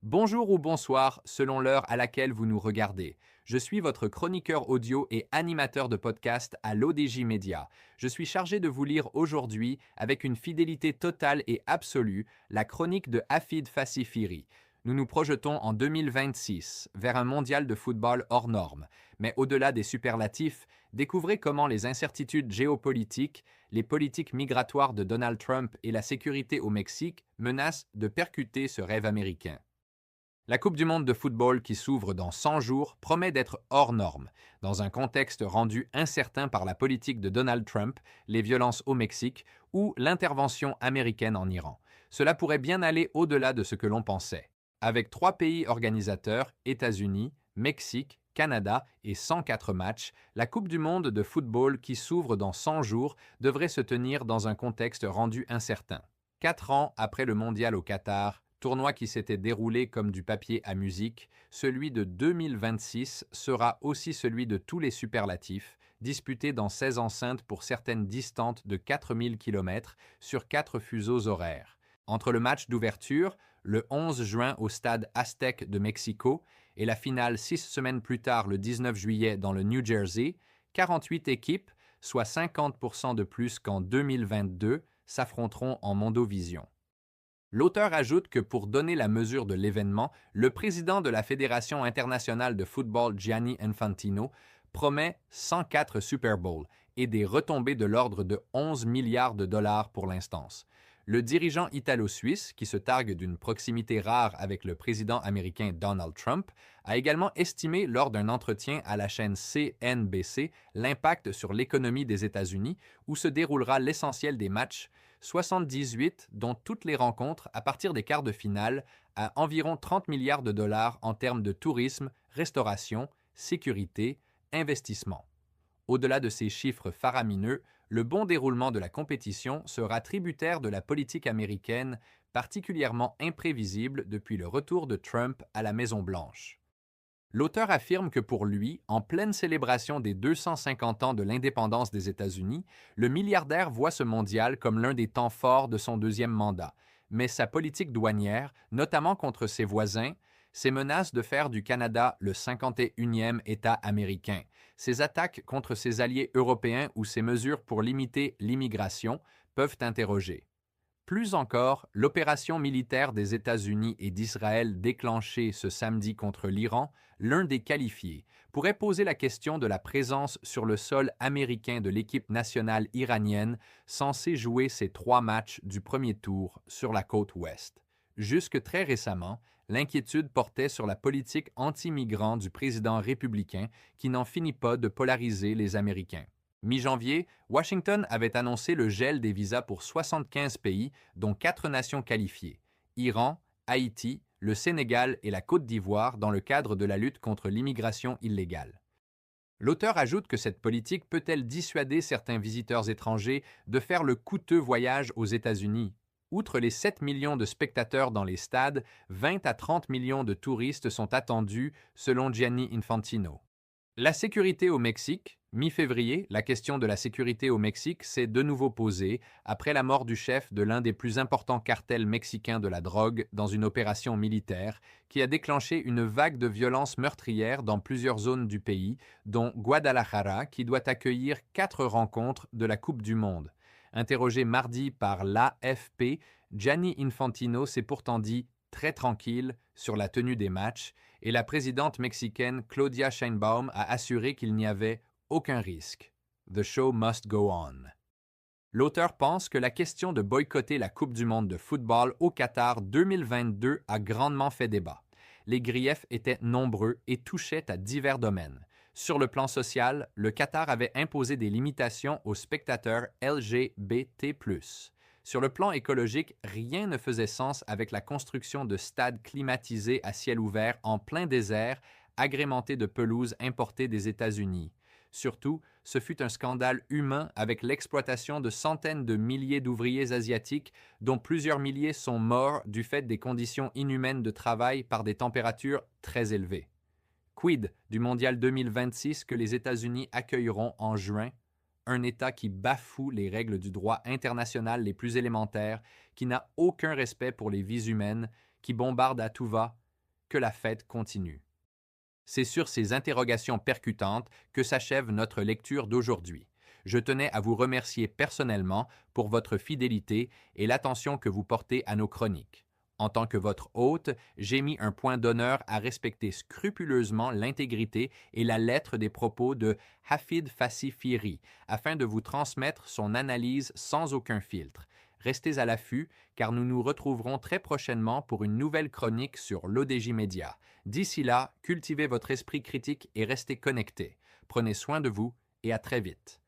Bonjour ou bonsoir, selon l'heure à laquelle vous nous regardez. Je suis votre chroniqueur audio et animateur de podcast à l'ODJ Média. Je suis chargé de vous lire aujourd'hui, avec une fidélité totale et absolue, la chronique de Hafid Fassifiri. Nous nous projetons en 2026, vers un mondial de football hors norme. Mais au-delà des superlatifs, découvrez comment les incertitudes géopolitiques, les politiques migratoires de Donald Trump et la sécurité au Mexique menacent de percuter ce rêve américain. La Coupe du monde de football qui s'ouvre dans 100 jours promet d'être hors norme, dans un contexte rendu incertain par la politique de Donald Trump, les violences au Mexique ou l'intervention américaine en Iran. Cela pourrait bien aller au-delà de ce que l'on pensait. Avec 3 pays organisateurs, États-Unis, Mexique, Canada et 104 matchs, la Coupe du monde de football qui s'ouvre dans 100 jours devrait se tenir dans un contexte rendu incertain. 4 ans après le mondial au Qatar, tournoi qui s'était déroulé comme du papier à musique, celui de 2026 sera aussi celui de tous les superlatifs, disputé dans 16 enceintes pour certaines distantes de 4000 km sur 4 fuseaux horaires. Entre le match d'ouverture, le 11 juin au stade Aztec de Mexico, et la finale 6 semaines plus tard le 19 juillet dans le New Jersey, 48 équipes, soit 50% de plus qu'en 2022, s'affronteront en Mondovision. L'auteur ajoute que pour donner la mesure de l'événement, le président de la Fédération internationale de football Gianni Infantino promet 104 Super Bowls et des retombées de l'ordre de 11 milliards de dollars pour l'instance. Le dirigeant italo-suisse, qui se targue d'une proximité rare avec le président américain Donald Trump, a également estimé lors d'un entretien à la chaîne CNBC l'impact sur l'économie des États-Unis, où se déroulera l'essentiel des matchs, 78 dont toutes les rencontres à partir des quarts de finale, à environ 30 milliards de dollars en termes de tourisme, restauration, sécurité, investissement. Au-delà de ces chiffres faramineux, le bon déroulement de la compétition sera tributaire de la politique américaine, particulièrement imprévisible depuis le retour de Trump à la Maison-Blanche. L'auteur affirme que pour lui, en pleine célébration des 250 ans de l'indépendance des États-Unis, le milliardaire voit ce mondial comme l'un des temps forts de son deuxième mandat, mais sa politique douanière, notamment contre ses voisins, ses menaces de faire du Canada le 51e État américain, ses attaques contre ses alliés européens ou ses mesures pour limiter l'immigration peuvent interroger. Plus encore, l'opération militaire des États-Unis et d'Israël déclenchée ce samedi contre l'Iran, l'un des qualifiés, pourrait poser la question de la présence sur le sol américain de l'équipe nationale iranienne censée jouer ses 3 matchs du premier tour sur la côte ouest. Jusque très récemment, l'inquiétude portait sur la politique anti-migrants du président républicain qui n'en finit pas de polariser les Américains. Mi-janvier, Washington avait annoncé le gel des visas pour 75 pays, dont 4 nations qualifiées: Iran, Haïti, le Sénégal et la Côte d'Ivoire dans le cadre de la lutte contre l'immigration illégale. L'auteur ajoute que cette politique peut-elle dissuader certains visiteurs étrangers de faire le coûteux voyage aux États-Unis. Outre les 7 millions de spectateurs dans les stades, 20 à 30 millions de touristes sont attendus, selon Gianni Infantino. La sécurité au Mexique. Mi-février, la question de la sécurité au Mexique s'est de nouveau posée après la mort du chef de l'un des plus importants cartels mexicains de la drogue dans une opération militaire qui a déclenché une vague de violences meurtrières dans plusieurs zones du pays, dont Guadalajara, qui doit accueillir 4 rencontres de la Coupe du monde. Interrogé mardi par l'AFP, Gianni Infantino s'est pourtant dit très tranquille sur la tenue des matchs, et la présidente mexicaine Claudia Sheinbaum a assuré qu'il n'y avait aucun risque. The show must go on. L'auteur pense que la question de boycotter la Coupe du monde de football au Qatar 2022 a grandement fait débat. Les griefs étaient nombreux et touchaient à divers domaines. Sur le plan social, le Qatar avait imposé des limitations aux spectateurs LGBT+. Sur le plan écologique, rien ne faisait sens avec la construction de stades climatisés à ciel ouvert en plein désert, agrémentés de pelouses importées des États-Unis. Surtout, ce fut un scandale humain avec l'exploitation de centaines de milliers d'ouvriers asiatiques, dont plusieurs milliers sont morts du fait des conditions inhumaines de travail par des températures très élevées. Quid du mondial 2026 que les États-Unis accueilleront en juin? Un État qui bafoue les règles du droit international les plus élémentaires, qui n'a aucun respect pour les vies humaines, qui bombarde à tout va, que la fête continue. C'est sur ces interrogations percutantes que s'achève notre lecture d'aujourd'hui. Je tenais à vous remercier personnellement pour votre fidélité et l'attention que vous portez à nos chroniques. En tant que votre hôte, j'ai mis un point d'honneur à respecter scrupuleusement l'intégrité et la lettre des propos de Hafid Fassi Fihri afin de vous transmettre son analyse sans aucun filtre. Restez à l'affût car nous nous retrouverons très prochainement pour une nouvelle chronique sur l'ODJ Média. D'ici là, cultivez votre esprit critique et restez connectés. Prenez soin de vous et à très vite.